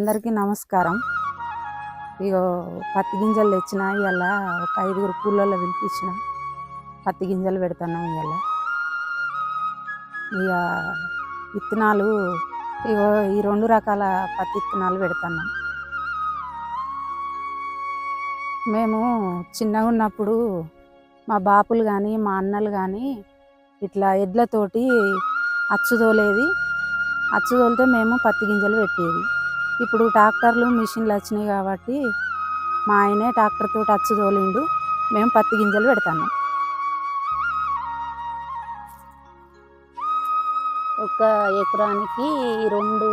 అందరికీ నమస్కారం. ఇగో పత్తి గింజలు తెచ్చిన ఇవాళ ఒక 5గురు కూలోళ్ళ పిలిపించిన పత్తి గింజలు పెడుతున్నాం. ఇవాళ ఇక విత్తనాలు ఇగో ఈ 2 రకాల పత్తి విత్తనాలు పెడుతున్నాం. మేము చిన్నగా ఉన్నప్పుడు మా బాపులు కానీ మా అన్నలు కానీ ఇట్లా ఎడ్లతోటి అచ్చు తోలేది. అచ్చు తోలితే మేము పత్తి గింజలు పెట్టేది. ఇప్పుడు ట్రాక్టర్లు మిషన్లు వచ్చినాయి కాబట్టి మా ఆయనే ట్రాక్టర్ తోటి అచ్చు తోలిండు, మేము పత్తి గింజలు పెడుతున్నాం. ఒక ఎకరానికి 2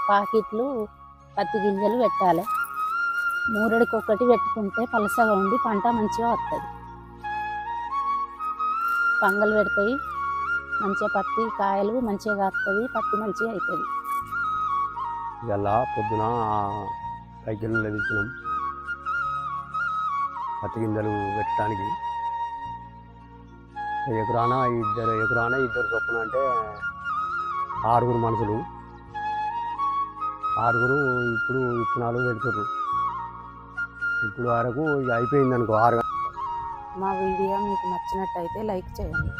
పాకెట్లు పత్తి గింజలు పెట్టాలి. మూరెడికి ఒకటి పెట్టుకుంటే పలసగా ఉండి పంట మంచిగా వస్తుంది. పంగలు పెడతాయి, మంచిగా పత్తి కాయలు మంచిగా కాస్తుంది, పత్తి మంచిగా అవుతుంది. ఇలా పొద్దున సైకిళ్ళు తెచ్చినాం పత్తి గింజలు పెట్టడానికి. ఎకరాన ఇద్దరు చొప్పున అంటే 6గురు మనుషులు, 6గురు ఇప్పుడు విత్తనాలు పెడుతుర్రు. ఇప్పుడు వరకు అయిపోయింది అనుకో 6. మా వీడియో మీకు నచ్చినట్టయితే లైక్ చేయండి.